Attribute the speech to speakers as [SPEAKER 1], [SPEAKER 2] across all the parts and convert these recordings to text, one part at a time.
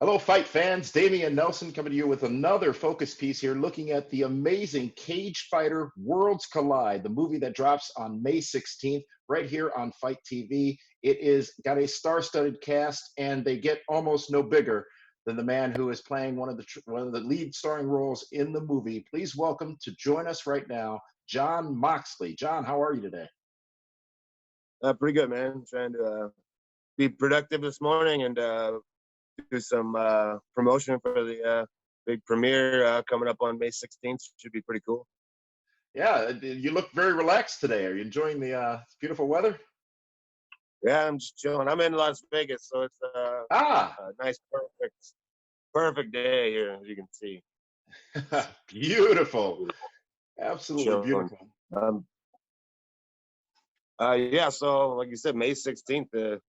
[SPEAKER 1] Hello, Fight fans. Dameon Nelson coming to you with another focus piece here, looking at the amazing Cagefighter Worlds Collide, the movie that drops on May 16th, right here on FITE TV. It is got a star-studded cast, and they get almost no bigger than the man who is playing one of the lead starring roles in the movie. Please welcome to join us right now, Jon MOxley. Jon, how are you today?
[SPEAKER 2] Pretty good, man. Trying to be productive this morning and do some promotion for the big premiere coming up on May 16th. Should be pretty cool.
[SPEAKER 1] Yeah, you look very relaxed today. Are you enjoying the beautiful weather?
[SPEAKER 2] Yeah, I'm just chilling. I'm in Las Vegas, so it's a nice, perfect day here, as you can see.
[SPEAKER 1] Beautiful. Absolutely
[SPEAKER 2] chilling.
[SPEAKER 1] Beautiful.
[SPEAKER 2] Yeah, so like you said, May 16th,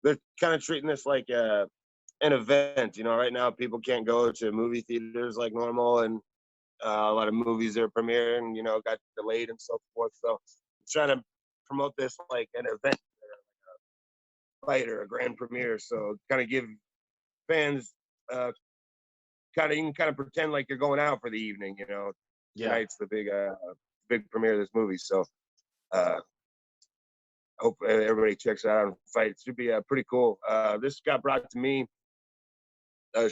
[SPEAKER 2] they're kind of treating this like an event. You know, right now people can't go to movie theaters like normal, and a lot of movies are premiering, you know, got delayed and so forth. So I'm trying to promote this like an event, like a fight or a grand premiere. So kind of give fans you can kind of pretend like you're going out for the evening, you know.
[SPEAKER 1] Yeah.
[SPEAKER 2] Tonight's the big premiere of this movie. So hope everybody checks it out and fight. It should be pretty cool. This got brought to me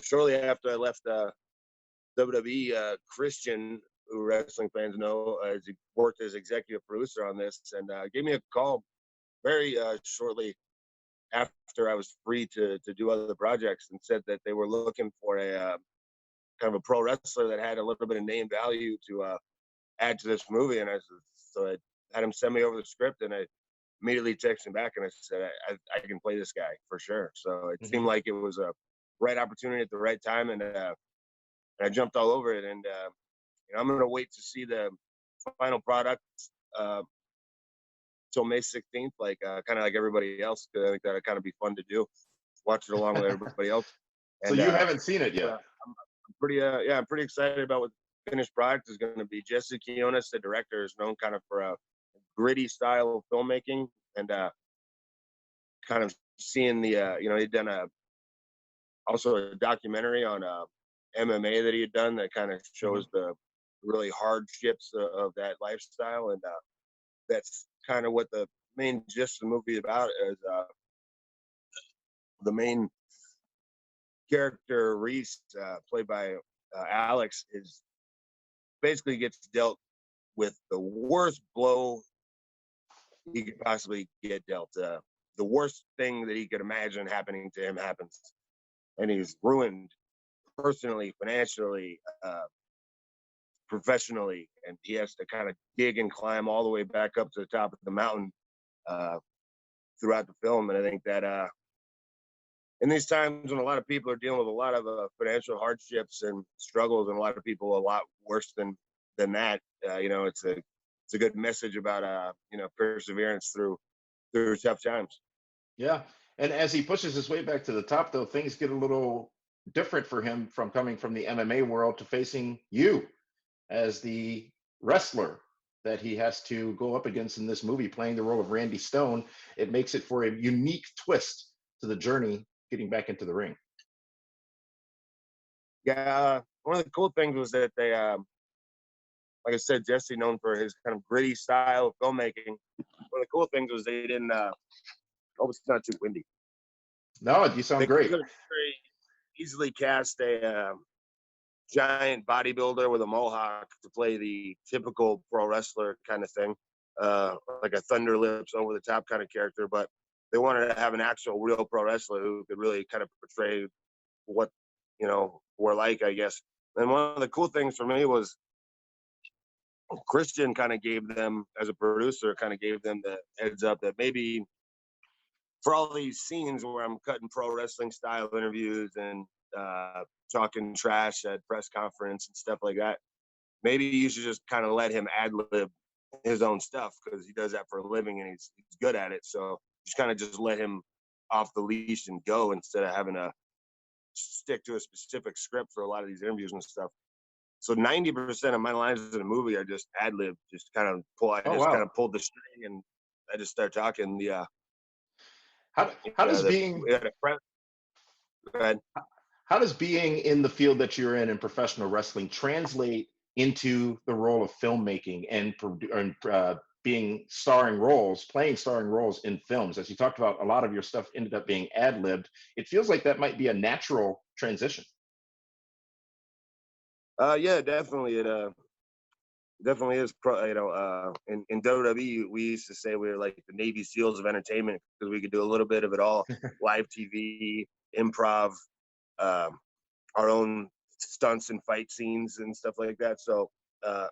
[SPEAKER 2] shortly after I left WWE. Christian, who wrestling fans know, he worked as executive producer on this, and gave me a call very shortly after I was free to do other projects, and said that they were looking for a kind of a pro wrestler that had a little bit of name value to add to this movie. And so I had him send me over the script, and I immediately texted him back and I said, I can play this guy for sure. So it seemed like it was a right opportunity at the right time, and I jumped all over it. And you know, I'm going to wait to see the final product till May 16th, like kind of like everybody else. Cause I think that'd kind of be fun to do, watch it along with everybody else.
[SPEAKER 1] And, so you haven't seen it yet?
[SPEAKER 2] I'm pretty excited about what the finished product is going to be. Jesse Quinones, the director, is known kind of for a gritty style of filmmaking, and kind of seeing the you know, he'd done also a documentary on MMA that he had done that kind of shows the really hardships of that lifestyle, and that's kind of what the main gist of the movie is about. Is the main character Reese, played by Alex, is basically gets dealt with the worst blow he could possibly get dealt. The worst thing that he could imagine happening to him happens, and he's ruined personally, financially, professionally, and he has to kind of dig and climb all the way back up to the top of the mountain throughout the film. And I think that in these times when a lot of people are dealing with a lot of financial hardships and struggles, and a lot of people a lot worse than that, you know, it's a good message about you know, perseverance through tough times.
[SPEAKER 1] Yeah, and as he pushes his way back to the top, though, things get a little different for him, from coming from the MMA world to facing you as the wrestler that he has to go up against in this movie, playing the role of Randy Stone. It makes it for a unique twist to the journey getting back into the ring.
[SPEAKER 2] Yeah, one of the cool things was that they, like I said, Jesse, known for his kind of gritty style of filmmaking. One of the cool things was they didn't. Oh, it's not too windy.
[SPEAKER 1] No, you sound great.
[SPEAKER 2] They could very easily cast a giant bodybuilder with a mohawk to play the typical pro wrestler kind of thing, like a Thunder Lips over the top kind of character. But they wanted to have an actual real pro wrestler who could really kind of portray what, you know, we're like, I guess. And one of the cool things for me was Christian kind of gave them, as a producer, kind of gave them the heads up that maybe for all these scenes where I'm cutting pro wrestling style interviews and talking trash at press conference and stuff like that, maybe you should just kind of let him ad-lib his own stuff, because he does that for a living and he's good at it. So just kind of just let him off the leash and go, instead of having to stick to a specific script for a lot of these interviews and stuff. So 90% of my lines in the movie are just ad-lib, just kind of pull. I just kind of pulled the string and I just start talking.
[SPEAKER 1] How does being
[SPEAKER 2] Go ahead.
[SPEAKER 1] How does being in the field that you're in professional wrestling translate into the role of filmmaking and being playing starring roles in films? As you talked about, a lot of your stuff ended up being ad-libbed. It feels like that might be a natural transition.
[SPEAKER 2] Yeah, definitely. It definitely is. In WWE, we used to say we were like the Navy SEALs of entertainment because we could do a little bit of it all: live TV, improv, our own stunts and fight scenes and stuff like that. So a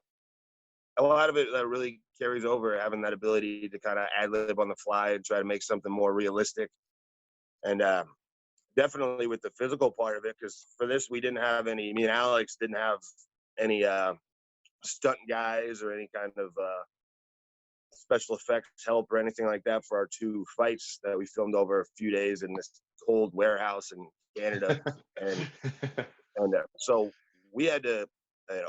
[SPEAKER 2] lot of it really carries over, having that ability to kind of ad lib on the fly and try to make something more realistic. And definitely with the physical part of it, because for this we didn't have any. Me and Alex didn't have any stunt guys or any kind of special effects help or anything like that for our two fights that we filmed over a few days in this cold warehouse in Canada. and so we had to,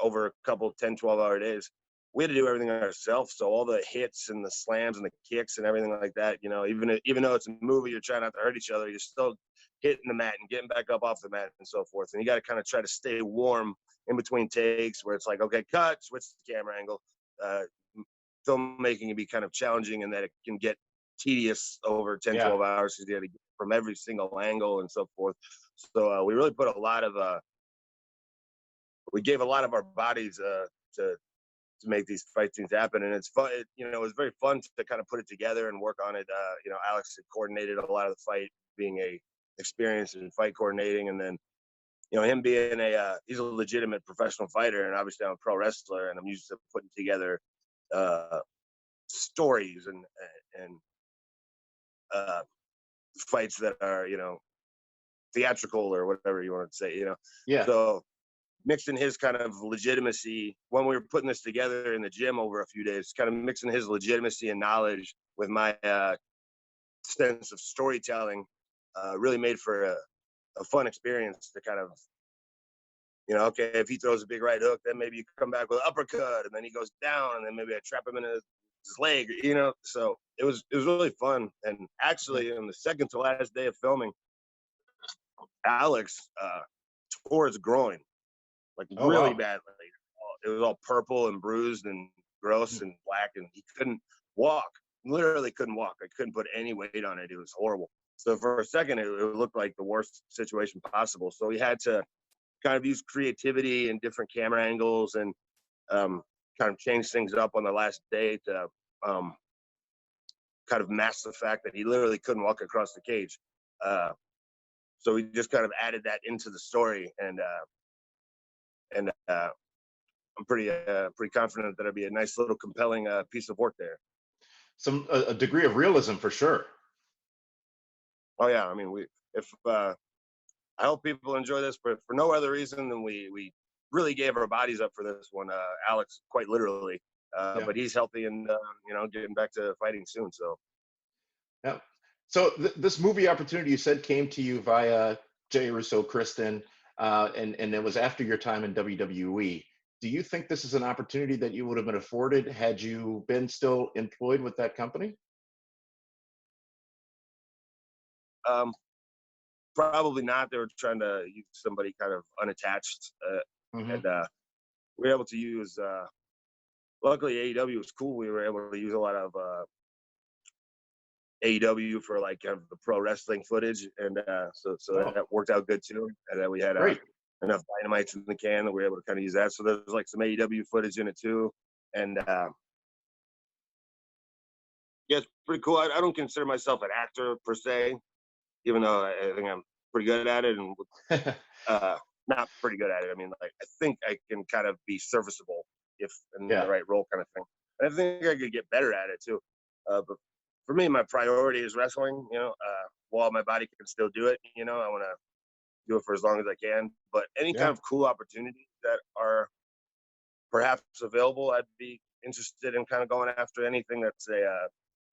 [SPEAKER 2] over a couple 10-12 hour days, we had to do everything ourselves. So all the hits and the slams and the kicks and everything like that, even though it's a movie, you're trying not to hurt each other, you're still hitting the mat and getting back up off the mat and so forth. And you got to kind of try to stay warm in between takes where it's like, okay, cut, switch the camera angle. Filmmaking can be kind of challenging in that it can get tedious over 10-12 hours because you got to get from every single angle and so forth. So we really put we gave a lot of our bodies to make these fight scenes happen, and it's fun. It was very fun to kind of put it together and work on it. Alex had coordinated a lot of the fight, being a experienced in fight coordinating, and then him being he's a legitimate professional fighter, and obviously I'm a pro wrestler, and I'm used to putting together stories and fights that are theatrical or whatever you want to say. So mixing his kind of legitimacy when we were putting this together in the gym over a few days, kind of mixing his legitimacy and knowledge with my sense of storytelling, really made for a fun experience to kind of, okay, if he throws a big right hook, then maybe you come back with an uppercut, and then he goes down, and then maybe I trap him in his leg, So it was really fun. And actually, on the second to last day of filming, Alex tore his groin, like really badly. It was all purple and bruised and gross and black, and he couldn't walk. Literally couldn't walk. I couldn't put any weight on it. It was horrible. So for a second, it looked like the worst situation possible. So we had to kind of use creativity and different camera angles and kind of change things up on the last day to kind of mask the fact that he literally couldn't walk across the cage. So we just kind of added that into the story, and I'm pretty confident that it'll be a nice little compelling piece of work there.
[SPEAKER 1] A degree of realism for sure.
[SPEAKER 2] Oh yeah, I mean, I hope people enjoy this, but for no other reason than we really gave our bodies up for this one. Alex, quite literally, but he's healthy and getting back to fighting soon. So
[SPEAKER 1] yeah. So this movie opportunity, you said, came to you via Jay Russo, Kristen, and it was after your time in WWE. Do you think this is an opportunity that you would have been afforded had you been still employed with that company?
[SPEAKER 2] Probably not. They were trying to use somebody kind of unattached, and we were able to use. Luckily, AEW was cool. We were able to use a lot of AEW for like kind of the pro wrestling footage, and so that worked out good too. And then we had enough Dynamites in the can that we were able to kind of use that. So there's like some AEW footage in it too, and it's pretty cool. I don't consider myself an actor per se, even though I think I'm pretty good at it, and not pretty good at it. I mean, like, I think I can kind of be serviceable if in the right role, kind of thing. And I think I could get better at it too. But for me, my priority is wrestling. While my body can still do it, I want to do it for as long as I can. But any kind of cool opportunities that are perhaps available, I'd be interested in kind of going after anything that's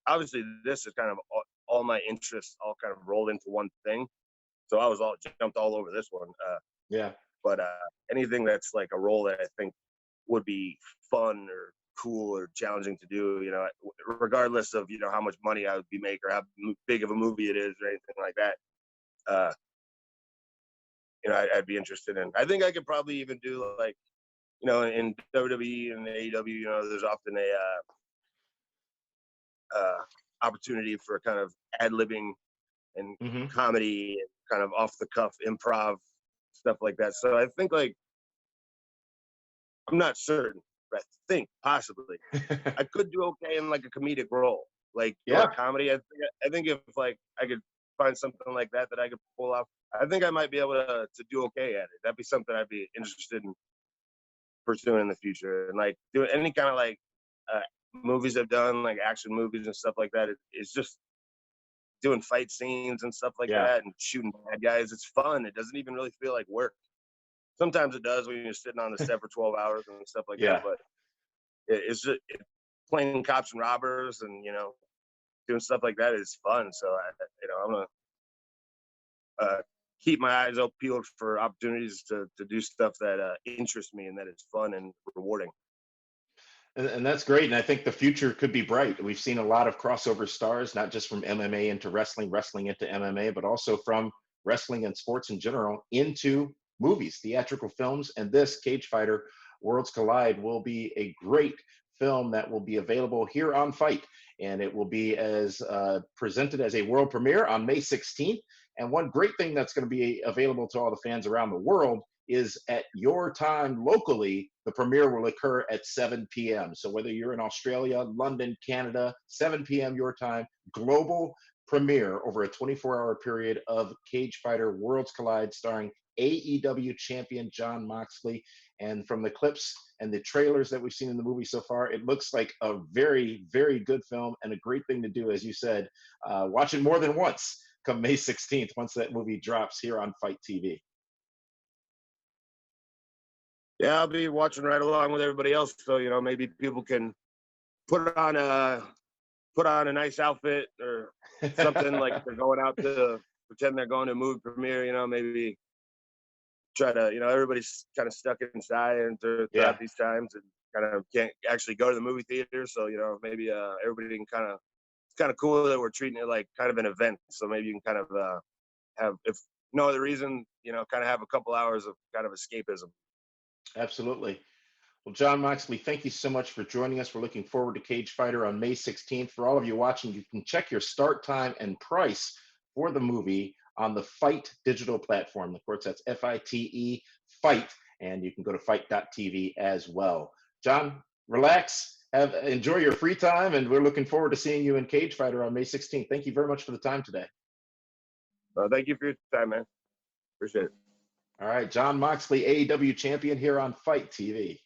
[SPEAKER 2] obviously this is kind of all my interests all kind of rolled into one thing. So I was jumped all over this one. But anything that's like a role that I think would be fun or cool or challenging to do, regardless of, how much money I would be making or how big of a movie it is or anything like that. you know, I'd be interested in. I think I could probably even do like, you know, in WWE and AEW, you know, there's often a opportunity for kind of ad-libbing and
[SPEAKER 1] Hmm.
[SPEAKER 2] comedy and kind of off the cuff improv stuff like that. So I think like, I'm not certain, but I think possibly I could do okay in like a comedic role, like doing
[SPEAKER 1] Yeah.
[SPEAKER 2] comedy. I think if like I could find something like that I could pull off, I think I might be able to do okay at it. That'd be something I'd be interested in pursuing in the future, and like doing any kind of like uh, movies I've done, like action movies and stuff like that. It's just doing fight scenes and stuff like
[SPEAKER 1] Yeah.
[SPEAKER 2] that and shooting bad guys. It's fun. It doesn't even really feel like work. Sometimes it does when you're sitting on the set for 12 hours and stuff like that,
[SPEAKER 1] Yeah.
[SPEAKER 2] but it's just playing cops and robbers and, you know, doing stuff like that is fun. So, you know, I'm going to keep my eyes open peeled for opportunities to do stuff that interests me and that is fun and rewarding.
[SPEAKER 1] And that's great. And I think the future could be bright. We've seen a lot of crossover stars, not just from MMA into wrestling, wrestling into MMA, but also from wrestling and sports in general into movies, theatrical films. And this Cagefighter Worlds Collide will be a great film that will be available here on FITE. And it will be as presented as a world premiere on May 16th. And one great thing that's going to be available to all the fans around the world is at your time locally, the premiere will occur at 7 p.m. So whether you're in Australia, London, Canada, 7 p.m. your time, global premiere over a 24-hour period of Cagefighter Worlds Collide starring AEW Champion Jon Moxley. And from the clips and the trailers that we've seen in the movie so far, it looks like a very, very good film and a great thing to do, as you said, watch it more than once come May 16th, once that movie drops here on FITE TV.
[SPEAKER 2] Yeah, I'll be watching right along with everybody else. So, you know, maybe people can put on a nice outfit or something like they're going out to pretend they're going to a movie premiere, you know, maybe try to, you know, everybody's kind of stuck inside and throughout
[SPEAKER 1] Yeah,
[SPEAKER 2] these times and kind of can't actually go to the movie theater. So, you know, maybe everybody can it's kind of cool that we're treating it like kind of an event. So maybe you can kind of have, if no other reason, you know, kind of have a couple hours of kind of escapism.
[SPEAKER 1] absolutely. Well, Jon Moxley, thank you so much for joining us. We're looking forward to Cagefighter on May 16th. For all of you watching, you can check your start time and price for the movie on the FITE digital platform. Of course, that's FITE, FITE, and you can go to FITE.tv as well. Jon, relax, enjoy your free time, and we're looking forward to seeing you in Cagefighter on May 16th. Thank you very much for the time today.
[SPEAKER 2] Thank you for your time, man. Appreciate it.
[SPEAKER 1] All right, Jon Moxley, AEW champion here on FITE TV.